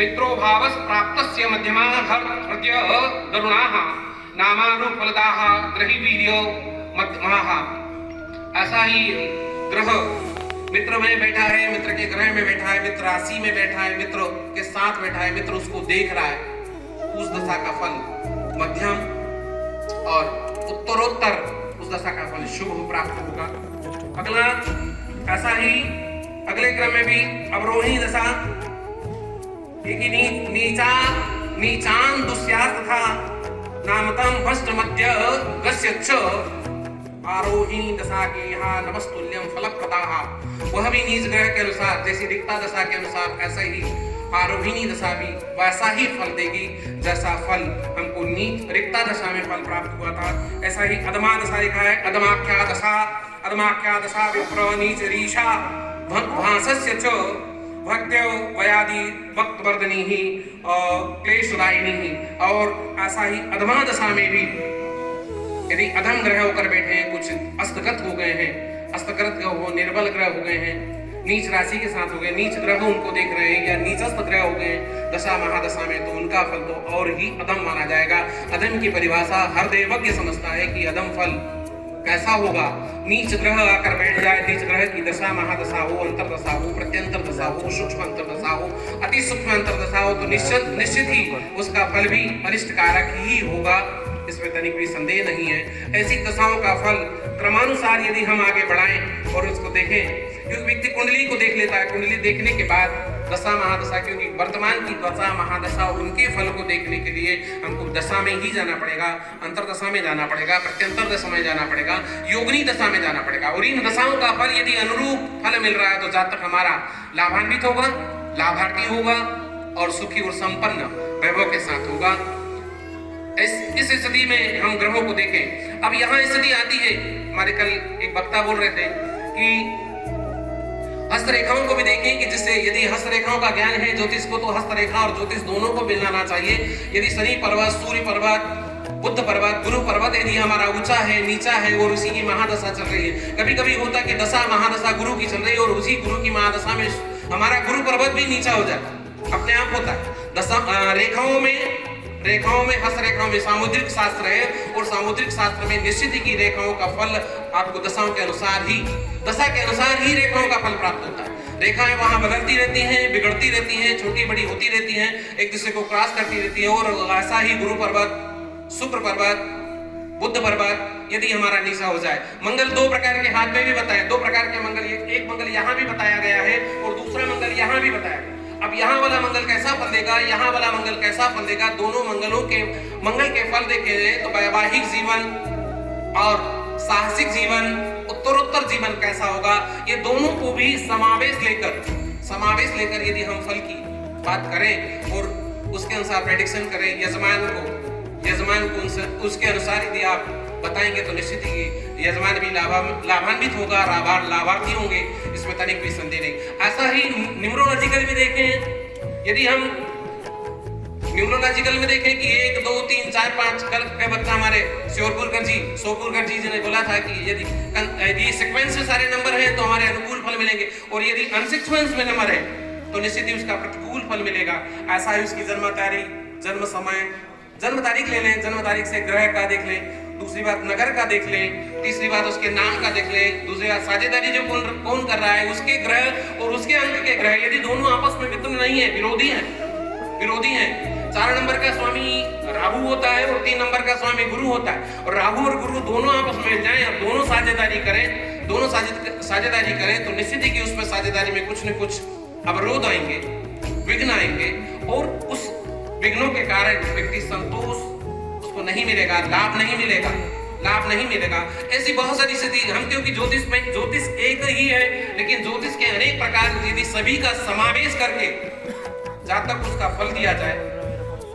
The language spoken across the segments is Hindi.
मित्रो भावस प्राप्तस्य मध्यमाः हृदय दरुणाः नामानुफलदाः ग्रही वीर्यो मध्यमाः। ऐसा ही ग्रह मित्र में बैठा है, मित्र के ग्रह में बैठा है, मित्र राशि में बैठा है, मित्र के साथ बैठा है, मित्र उसको देख रहा है, उस दशा का फल मध्यम और उत्तरोत्तर उस दशा का फल शुभ प्राप्त होगा। अगला ऐसा ही अगले क्रम में भी अवरोही दशा नीचान दुस्यात् तथा नामतम भ्रष्ट मध्य गस्यच्च आरोहिणी दशा के यहाँ नमस्तुल्यम फलप्रदाः। वह भी नीच ग्रह के अनुसार जैसी रिक्ता दशा के अनुसार ऐसा ही आरोहिणी दशा भी वैसा ही फल देगी जैसा फल हमको नीच रिक्ता दशा में फल प्राप्त हुआ था। ऐसा ही अधमा दशा लिखा है, अधमाख्या दशा विप्र नीच रीषा भासस्य च भक्त्यो वयादि वक्त वर्धनी ही क्लेशदायिनी ही। और ऐसा ही अधमा दशा में भी यदि अधम ग्रह होकर बैठे हैं, कुछ अस्तगत हो गए हैं, अस्तगत हो निर्बल ग्रह हो गए हैं, नीच राशि के साथ हो गए, नीच ग्रह उनको देख रहे हैं या नीचस्थ ग्रह हो गए दशा महादशा में, तो उनका फल तो और ही अधम माना जाएगा। अधम की परिभाषा हर देवज्ञ समझता है कि अधम फल कैसा होगा। नीच ग्रह आकर बैठ जाए, नीच ग्रह की दशा महादशा हो, अंतरदशा हो, प्रत्यंतर दशा हो, सूक्ष्म अंतरदशा हो, अति सूक्ष्म अंतरदशा हो, तो निश्चित ही उसका फल भी अनिष्ट कारक ही होगा, इसमें तनिक भी संदेह नहीं है। ऐसी दशाओं का फल क्रमानुसार यदि हम आगे बढ़ाएं और उसको देखें, क्योंकि व्यक्ति कुंडली को देख लेता है, कुंडली देखने के बाद दशा महादशा, क्योंकि वर्तमान की दशा महादशा उनके फल को देखने के लिए हमको दशा में ही जाना पड़ेगा, अंतरदशा में जाना पड़ेगा, प्रत्यंतर दशा में जाना पड़ेगा, योगिनी दशा में जाना पड़ेगा। और इन दशाओं का फल यदि अनुरूप फल मिल रहा है तो जातक हमारा लाभान्वित होगा, लाभार्थी होगा और सुखी और संपन्न वैभव के साथ होगा। इस स्थिति में हम ग्रहों को देखें। अब यहाँ स्थिति आती है, हमारे कल एक वक्ता बोल रहे थे कि हस्तरेखाओं को भी देखें कि जिससे यदि हस्तरेखाओं का ज्ञान है ज्योतिष को, तो हस्तरेखा और ज्योतिष दोनों को मिलाना चाहिए। यदि शनि पर्वत, सूर्य पर्वत, बुध पर्वत, गुरु पर्वत यदि हमारा ऊंचा है, नीचा है और उसी की महादशा चल रही है, कभी कभी होता है कि दशा महादशा गुरु की चल रही है और उसी गुरु की महादशा में हमारा गुरु पर्वत भी नीचा हो जाता, अपने आप होता है। दशा रेखाओं में हस्तरेखाओं में सामुद्रिक शास्त्र है और सामुद्रिक शास्त्र में निश्चित ही की रेखाओं का फल आपको दशाओं के अनुसार ही, दशा के अनुसार ही रेखाओं का फल प्राप्त होता है। रेखाएं वहां बदलती रहती हैं, बिगड़ती रहती हैं, छोटी बड़ी होती रहती हैं, एक दूसरे को क्रॉस करती रहती है। और ऐसा ही गुरु पर्वत, शुक्र पर्वत, बुध पर्वत यदि हमारा नीचा हो जाए, मंगल दो प्रकार के हाथ में भी बताए, दो प्रकार के मंगल, एक मंगल यहाँ भी बताया गया है और दूसरा मंगल यहाँ भी बताया गया। अब यहाँ वाला मंगल कैसा फल देगा, यहाँ वाला मंगल कैसा फल देगा, दोनों मंगल के फल देखे तो वैवाहिक जीवन और साहसिक जीवन, उत्तरोत्तर जीवन कैसा होगा, ये दोनों को भी समावेश लेकर यदि हम फल की बात करें और उसके अनुसार प्रेडिक्शन करें, यजमान को उसके अनुसार यदि आप बताएंगे तो निश्चित ही यजमान भी लाभान्वित होगा, लाभार्थी होंगे, इसमें तनिक भी संदेह नहीं। ऐसा ही न्यूमरोलॉजिकल भी देखें, यदि हम न्यूमरोलॉजिकल में देखें कि 1 2 3 4 5 कल के वक्त हमारे सोपुरकर जी ने बोला था कि यदि सीक्वेंस में सारे नंबर हैं तो हमारे अनुकूल फल मिलेंगे, और यदि अनसीक्वेंस में नंबर है तो निश्चित ही उसका प्रतिकूल फल मिलेगा। ऐसा ही उसकी जन्म तारीख, जन्म समय, जन्म तारीख ले लें, जन्म तारीख से ग्रह का देख लें, दूसरी बात नगर का देख लें, तीसरी बात उसके नाम का देख लें, दूसरी बात साझेदारी जो कौन कर रहा है उसके ग्रह और उसके अंक के ग्रह यदि दोनों आपस में मित्र नहीं है, विरोधी हैं। 4 नंबर का स्वामी राहु होता है और 3 नंबर का स्वामी गुरु होता है, और राहु और गुरु दोनों आपस में मिल जाएं और दोनों साझेदारी करें तो निश्चित ही कि उसमें साझेदारी में कुछ न कुछ अवरोध आएंगे, विघ्न आएंगे, और उस विघ्नों के कारण व्यक्ति संतोष उसको नहीं मिलेगा, लाभ नहीं मिलेगा। ऐसी बहुत सारी स्थिति हम, क्योंकि ज्योतिष एक ही है, लेकिन ज्योतिष के अनेक प्रकार यदि सभी का समावेश करके जहाँ तक उसका फल दिया जाए,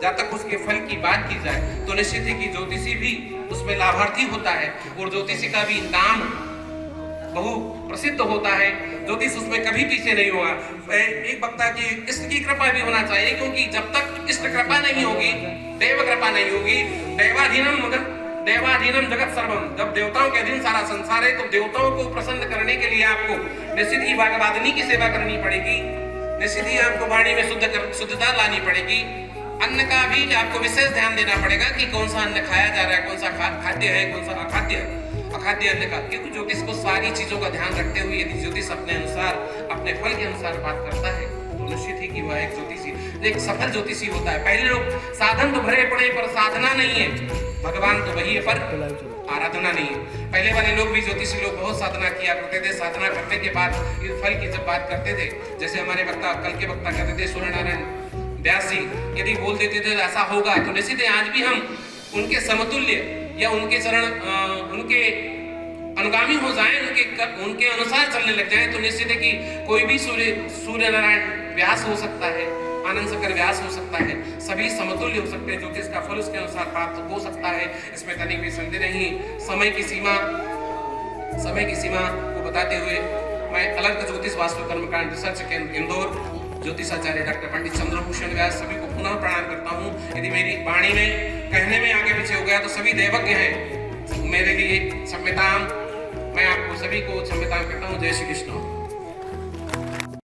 जहाँ तक उसके फल की बात की जाए, तो निश्चित है कि ज्योतिषी भी उसमें लाभार्थी होता है और ज्योतिषी का भी नाम बहु प्रसिद्ध होता है। ज्योतिष उसमें कभी पीछे नहीं होगा। एक वक्ता की इष्ट की कृपा भी होना चाहिए, क्योंकि जब तक इष्ट कृपा नहीं होगी, देव कृपा नहीं होगी, देवाधीनम जगत सर्वम, जब देवताओं के अधीन सारा संसार है, तो देवताओं को प्रसन्न करने के लिए आपको निश्चित ही वाग्वादिनी की सेवा करनी पड़ेगी, निश्चित ही आपको वाणी में शुद्धता लानी पड़ेगी। अन्न का भी आपको विशेष ध्यान देना पड़ेगा कि कौन सा अन्न खाया जा रहा है, कौन सा खाद्य है, कौन सा अखाद्य अन्न का, क्योंकि ज्योतिष को सारी चीजों का ध्यान रखते हुए यदि ज्योतिष अपने अनुसार, अपने फल के अनुसार बात करता है तो निश्चित ही कि वह एक ज्योतिषी, एक सफल ज्योतिषी होता है। पहले लोग साधन तो भरे पड़े पर साधना नहीं है, भगवान तो वही है पर आराधना नहीं है। पहले वाले लोग भी, ज्योतिषी लोग बहुत साधना किया करते थे, साधना करने के बाद फल की जब बात करते थे, जैसे हमारे वक्ता कल के वक्ता कहते थे सूर्य नारायण व्यास जी, यदि बोल देते थे ऐसा होगा, तो निश्चित है आज भी हम उनके समतुल्य या उनके चरण, उनके अनुगामी हो जाएं, उनके अनुसार चलने लग जाएं, तो निश्चित है कि कोई भी सूर्य नारायण व्यास हो सकता है, आनंद शंकर व्यास हो सकता है, सभी समतुल्य हो सकते हैं, ज्योतिष का फल उसके अनुसार प्राप्त हो सकता है, इसमें तनिक भी संदेह नहीं। समय की सीमा को बताते हुए मैं अलग ज्योतिष वास्तु कर्मकांड रिसर्च केंद्र इंदौर ज्योतिषाचार्य डॉक्टर पंडित चंद्रभूषण व्यास सभी को पुनः प्रणाम करता हूँ। यदि मेरी वाणी में कहने में आगे पीछे हो गया तो सभी देवज्ञ हैं, मेरे लिए क्षम्यताम, मैं आपको सभी को क्षम्यताम करता हूँ। जय श्री कृष्ण।